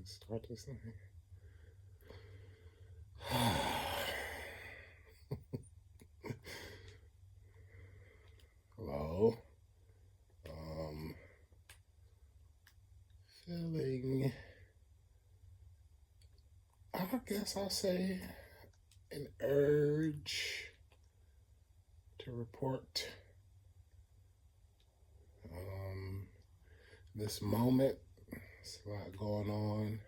Let's start this thing. Hello. Um, Feeling, I guess I'll say, an urge to report um, this moment. There's a lot going on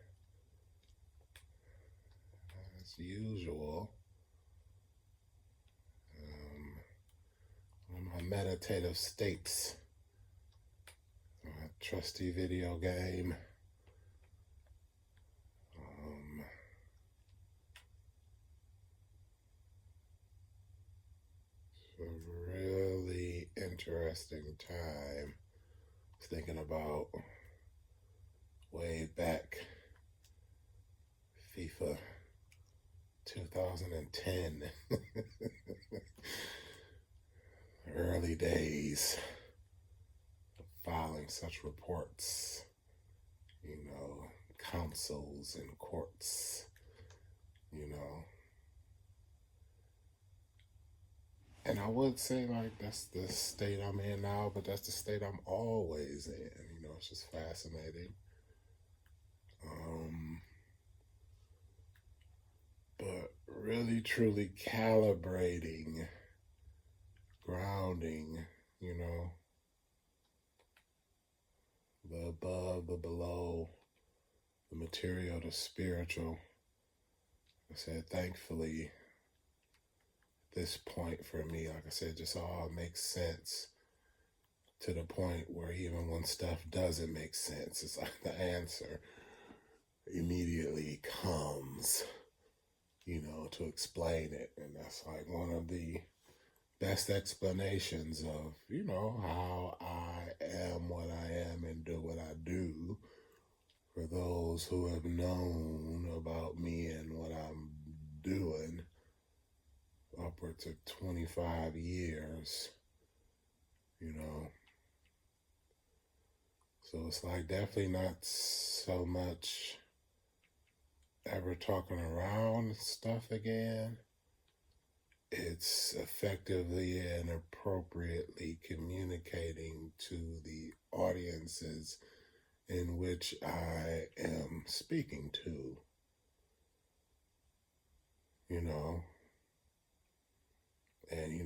as usual. One of my meditative states, a trusty video game. It's a really interesting time. I was thinking about way back FIFA 2010, early days of filing such reports, councils and courts, you know. And I would say, like, that's the state I'm in now, but that's the state I'm always in. It's just fascinating. But really, truly calibrating, grounding, the above, the below, the material, the spiritual. I said, thankfully, this point for me, like I said, just all makes sense to the point where even when stuff doesn't make sense, it's like the answer immediately comes, to explain it. And that's like one of the best explanations of, how I am what I am and do what I do. For those who have known about me and what I'm doing upwards of 25 years, So it's like definitely not so much ever talking around stuff again. It's effectively and appropriately communicating to the audiences in which I am speaking to, And,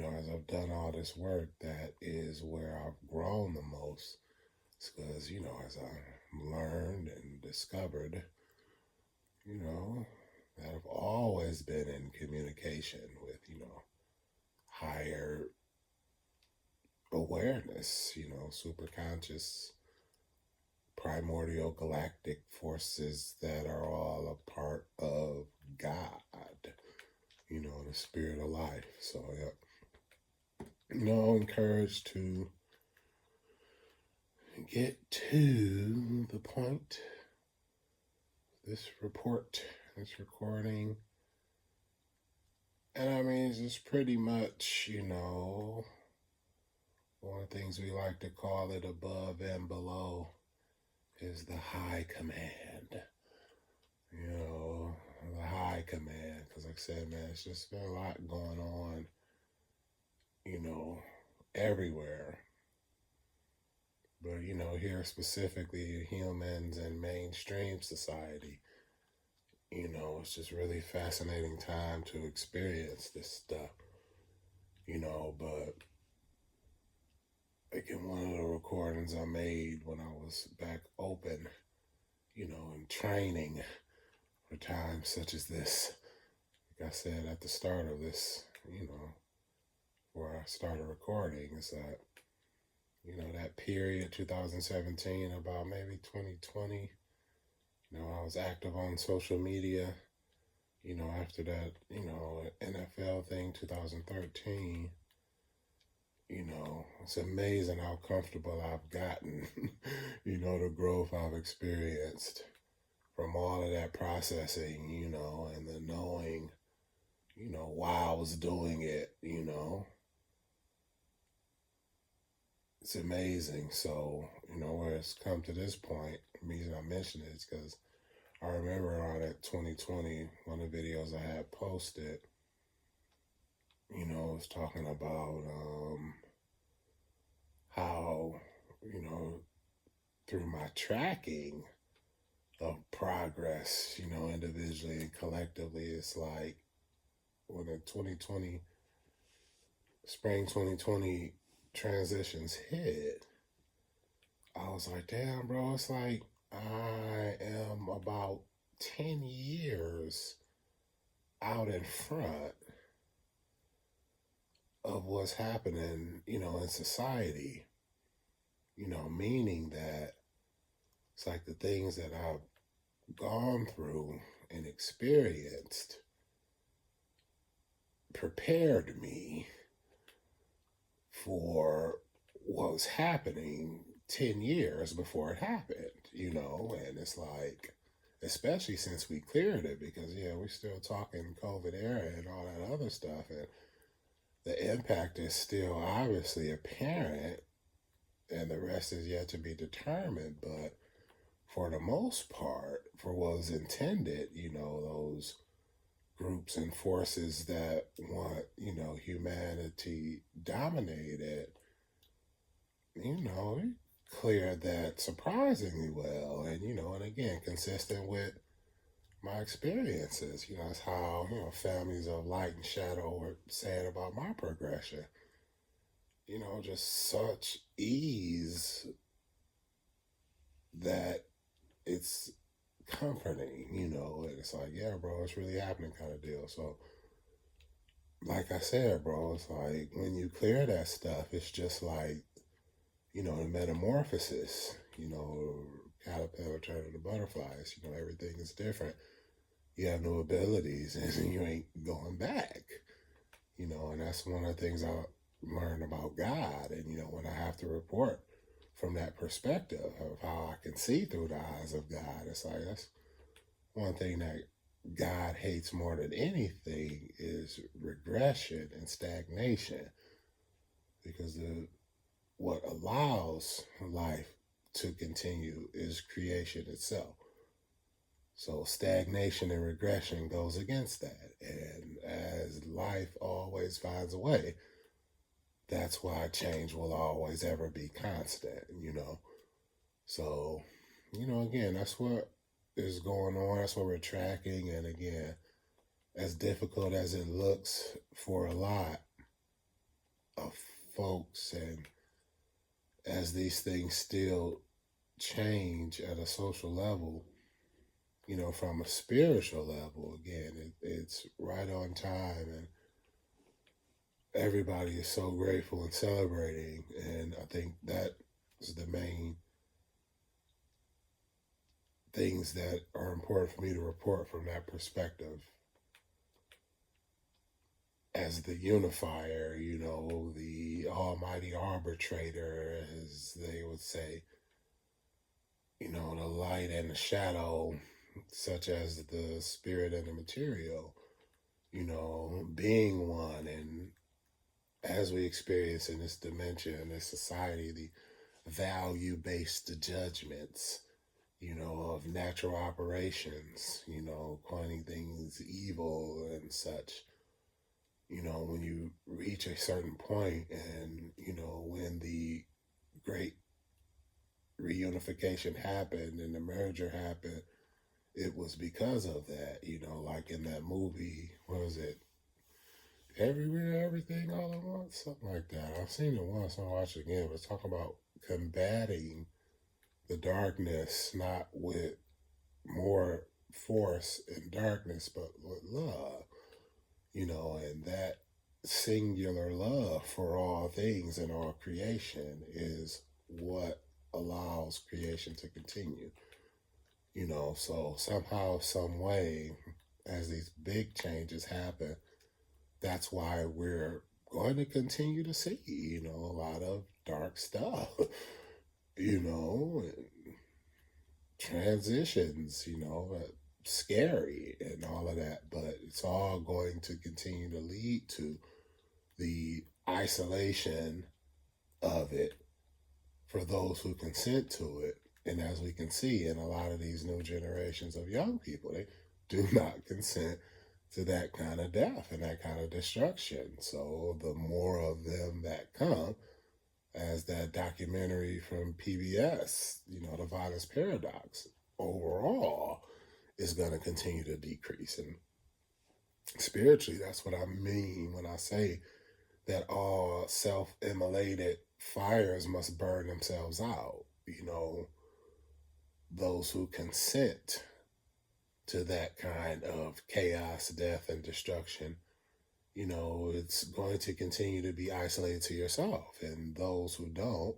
as I've done all this work, that is where I've grown the most. It's because, as I learned and discovered, that I've always been in communication with, higher awareness, superconscious, primordial galactic forces that are all a part of God, the spirit of life. So, yeah. Encouraged to get to the point. This report, this recording. And I mean, it's just pretty much, one of the things we like to call it above and below is the high command. The high command. Because like I said, man, it's just been a lot going on, everywhere. But, here specifically, humans and mainstream society, it's just really fascinating time to experience this stuff, but like in one of the recordings I made when I was back open, in training for times such as this, like I said at the start of this, where I started recording, is that, that period, 2017, about maybe 2020, I was active on social media, after that, NFL thing, 2013, it's amazing how comfortable I've gotten, the growth I've experienced from all of that processing, and the knowing, why I was doing it, It's amazing. So, where it's come to this point, the reason I mention it is because I remember on that 2020, one of the videos I had posted, was talking about how, through my tracking of progress, individually and collectively, it's like when the spring 2020 transitions hit, I was like, damn, bro, it's like I am about 10 years out in front of what's happening, in society, meaning that it's like the things that I've gone through and experienced prepared me for what was happening 10 years before it happened, and it's like, especially since we cleared it, because, yeah, we're still talking COVID era and all that other stuff, and the impact is still obviously apparent, and the rest is yet to be determined, but for the most part, for what was intended, those groups and forces that want, humanity dominated, cleared that surprisingly well. And again, consistent with my experiences, it's how, families of light and shadow were saying about my progression. Just such ease that it's comforting, and it's like, yeah, bro, it's really happening kind of deal. So, like I said, bro, it's like when you clear that stuff, it's just like, the metamorphosis, caterpillar turning to butterflies, everything is different. You have new abilities and you ain't going back, and that's one of the things I learned about God. And, when I have to report from that perspective of how I can see through the eyes of God, it's like, that's one thing that God hates more than anything is regression and stagnation, because what allows life to continue is creation itself. So stagnation and regression goes against that. And as life always finds a way, that's why change will always ever be constant, So, again, that's what is going on. That's what we're tracking. And again, as difficult as it looks for a lot of folks, and as these things still change at a social level, from a spiritual level, again, it's right on time, and everybody is so grateful and celebrating. And I think that is the main things that are important for me to report from that perspective as the unifier, the almighty arbitrator, as they would say, the light and the shadow, such as the spirit and the material, being one. And as we experience in this dimension, in this society, the value-based judgments, of natural operations, calling things evil and such, when you reach a certain point, and, when the great reunification happened and the merger happened, it was because of that, like in that movie, what was it? Everywhere, Everything, All at Once, something like that. I've seen it once, I'll watch it again, but it's talking about combating the darkness, not with more force and darkness, but with love, and that singular love for all things and all creation is what allows creation to continue, so somehow, some way, as these big changes happen, that's why we're going to continue to see, a lot of dark stuff, and transitions, scary and all of that, but it's all going to continue to lead to the isolation of it for those who consent to it, And as we can see in a lot of these new generations of young people, they do not consent to that kind of death and that kind of destruction. So the more of them that come, as that documentary from PBS, the violence paradox, overall is going to continue to decrease. And spiritually, that's what I mean when I say that all self-immolated fires must burn themselves out. Those who consent to that kind of chaos, death, and destruction, it's going to continue to be isolated to yourself. And those who don't,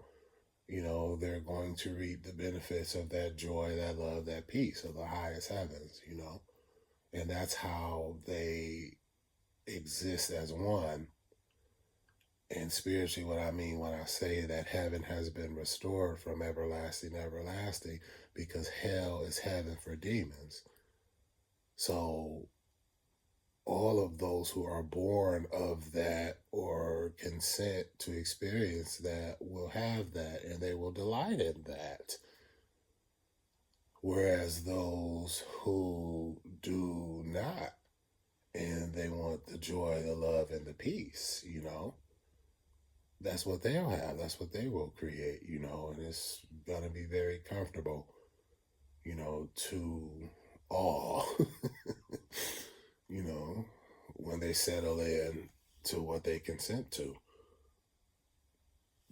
they're going to reap the benefits of that joy, that love, that peace of the highest heavens, And that's how they exist as one. And spiritually, what I mean when I say that heaven has been restored from everlasting to everlasting, because hell is heaven for demons. So all of those who are born of that or consent to experience that will have that, and they will delight in that. Whereas those who do not, and they want the joy, the love, and the peace, that's what they'll have. That's what they will create, and it's going to be very comfortable, to all, when they settle in to what they consent to.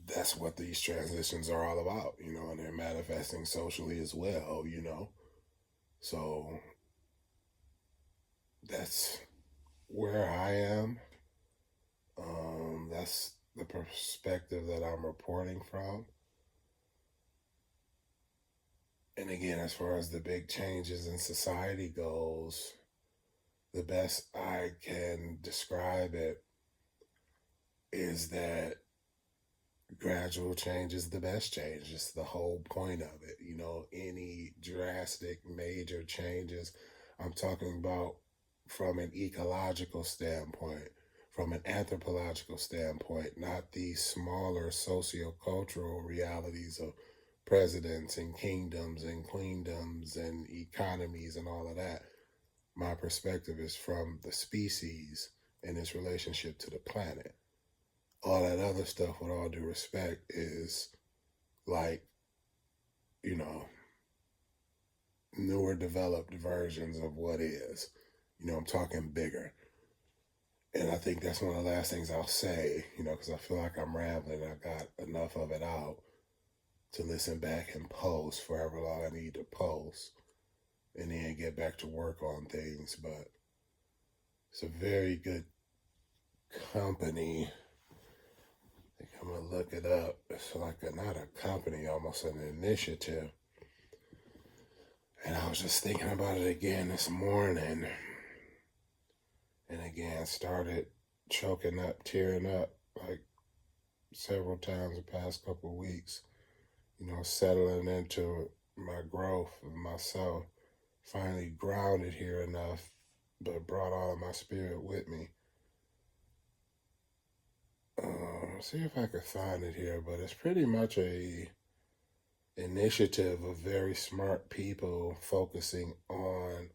That's what these transitions are all about, and they're manifesting socially as well, So that's where I am. That's the perspective that I'm reporting from. And again, as far as the big changes in society goes, the best I can describe it is that gradual change is the best change. It's the whole point of it. Any drastic major changes, I'm talking about from an ecological standpoint, from an anthropological standpoint, not the smaller sociocultural realities of presidents and kingdoms and queendoms and economies and all of that. My perspective is from the species and its relationship to the planet. All that other stuff, with all due respect, is like, newer developed versions of what is. I'm talking bigger. And I think that's one of the last things I'll say, because I feel like I'm rambling. I got enough of it out to listen back and post for however long I need to post, and then get back to work on things. But it's a very good company. I think I'm going to look it up. It's like not a company, almost an initiative. And I was just thinking about it again this morning. And again, started choking up, tearing up, like several times the past couple of weeks. Settling into my growth of myself. Finally grounded here enough, but brought all of my spirit with me. See if I could find it here, but it's pretty much a initiative of very smart people focusing on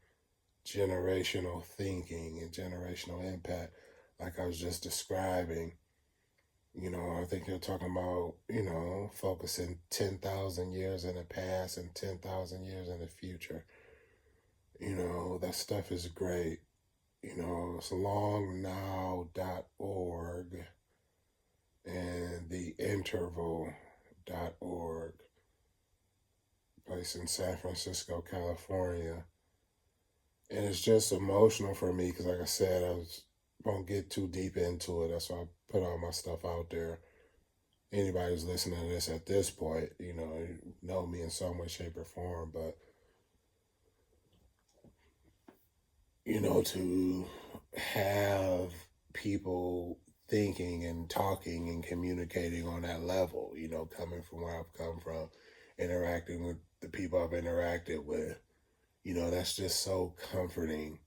generational thinking and generational impact, like I was just describing. I think you're talking about, focusing 10,000 years in the past and 10,000 years in the future. That stuff is great. It's longnow.org and theinterval.org, place in San Francisco, California. And it's just emotional for me because, like I said, I won't get too deep into it. That's why I put all my stuff out there. Anybody who's listening to this at this point, you know me in some way, shape, or form. But, to have people thinking and talking and communicating on that level, coming from where I've come from, interacting with the people I've interacted with, that's just so comforting.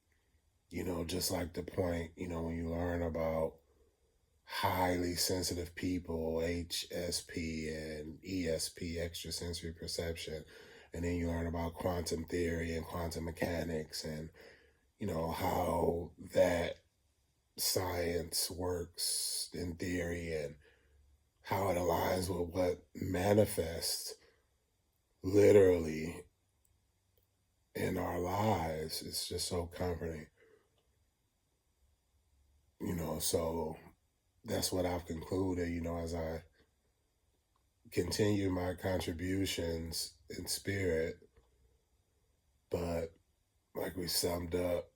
Just like the point, when you learn about highly sensitive people, HSP and ESP, extrasensory perception. And then you learn about quantum theory and quantum mechanics and, how that science works in theory and how it aligns with what manifests literally in our lives. It's just so comforting, so that's what I've concluded, as I continue my contributions in spirit. But like we summed up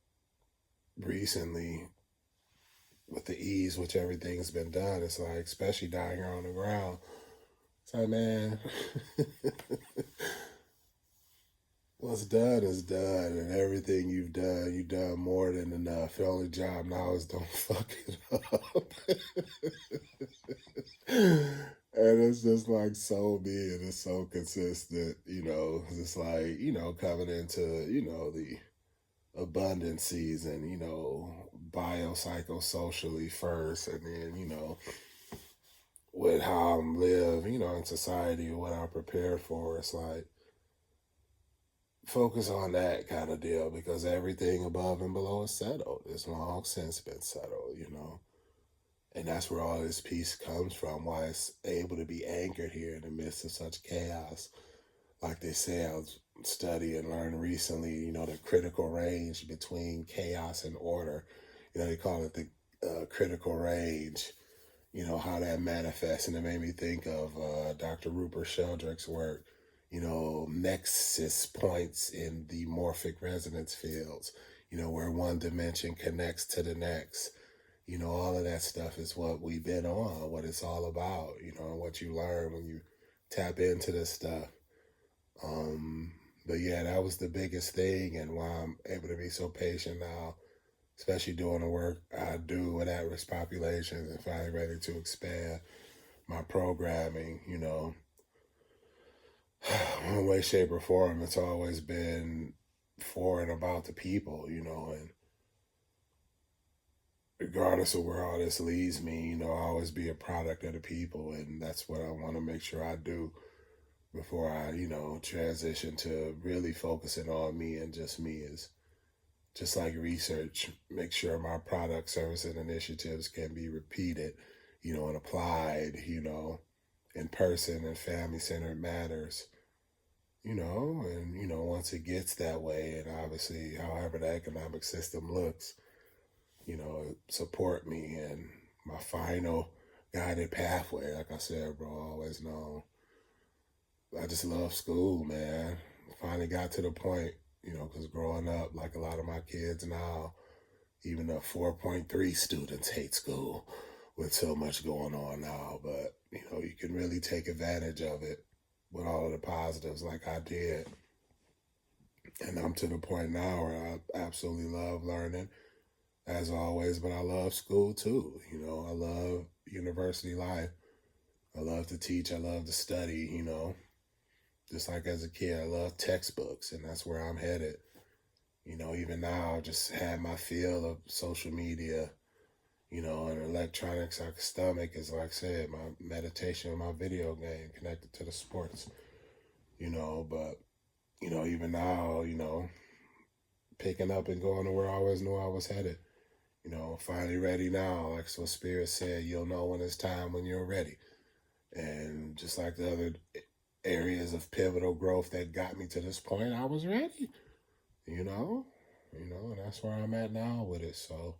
recently, with the ease which everything's been done, it's like, especially down here on the ground, it's like, man, what's done is done, and everything you've done more than enough. The only job now is don't fuck it up. And it's just like so big, it's so consistent, it's like, coming into, the abundance season, biopsychosocially first, and then, with how I'm live, in society and what I prepare for, it's like focus on that kind of deal because everything above and below is settled. It's long since been settled, And that's where all this peace comes from, why it's able to be anchored here in the midst of such chaos. Like they say, I was studying and learned recently, the critical range between chaos and order. They call it the critical range, how that manifests. And it made me think of Dr. Rupert Sheldrake's work, nexus points in the morphic resonance fields, where one dimension connects to the next. All of that stuff is what we've been on, what it's all about, and what you learn when you tap into this stuff. But yeah, that was the biggest thing, and why I'm able to be so patient now, especially doing the work I do with at-risk populations and finally ready to expand my programming, one way, shape, or form. It's always been for and about the people, and regardless of where all this leads me, I'll always be a product of the people, and that's what I want to make sure I do before I, transition to really focusing on me and just me. Is just like research, make sure my product, service, and initiatives can be repeated, and applied, in person and family-centered matters, and, once it gets that way, and obviously however the economic system looks, support me in my final guided pathway. Like I said, bro, I always know I just love school, man. Finally got to the point, because growing up, like a lot of my kids now, even the 4.3 students hate school with so much going on now. But, you can really take advantage of it with all of the positives like I did. And I'm to the point now where I absolutely love learning, as always, but I love school too. I love university life. I love to teach. I love to study, just like as a kid, I love textbooks, and that's where I'm headed. Even now, I just had my feel of social media, and electronics I can stomach is, like I said, my meditation, my video game connected to the sports, but, even now, picking up and going to where I always knew I was headed. Finally ready now. Like so Spirit said, you'll know when it's time when you're ready. And just like the other areas of pivotal growth that got me to this point, I was ready. And that's where I'm at now with it. So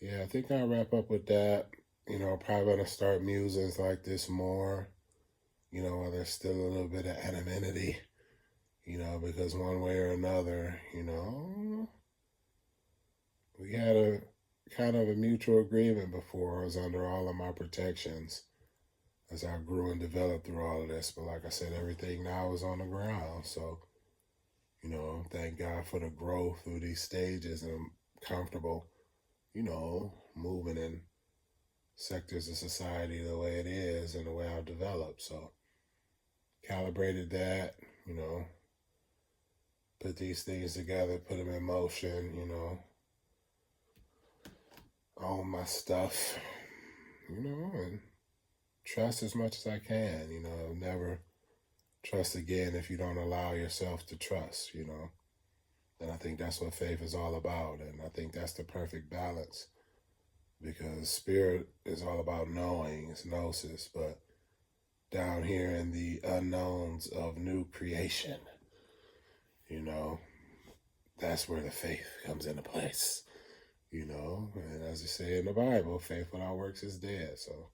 yeah, I think I'll wrap up with that. Probably gonna start musings like this more. While there's still a little bit of anonymity, because one way or another, we had a kind of a mutual agreement before. I was under all of my protections as I grew and developed through all of this. But like I said, everything now is on the ground. So, thank God for the growth through these stages. And I'm comfortable, moving in sectors of society the way it is and the way I've developed. So, calibrated that, put these things together, put them in motion, all my stuff, and trust as much as I can. Never trust again if you don't allow yourself to trust, And I think that's what faith is all about. And I think that's the perfect balance, because spirit is all about knowing, it's gnosis, but down here in the unknowns of new creation, that's where the faith comes into place, And as you say in the Bible, faith without works is dead. So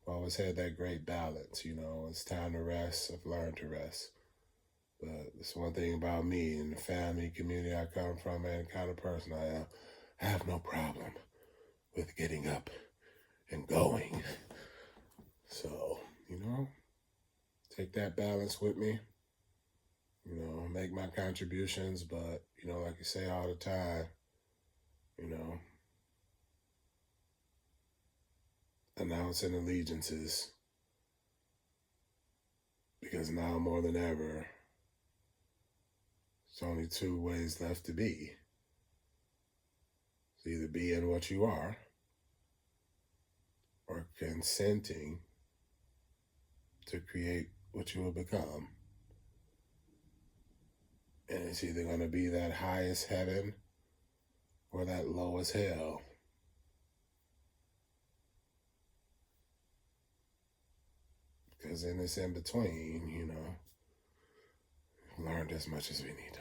I've always had that great balance, It's time to rest. I've learned to rest. But it's one thing about me and the family, community I come from, and the kind of person I am, I have no problem with getting up and going. So, take that balance with me, make my contributions, but, like you say all the time, announcing allegiances, because now more than ever, there's only two ways left to be. It's either being what you are or consenting to create what you will become. And it's either going to be that highest heaven or that lowest hell. Because in this in between, we've learned as much as we need to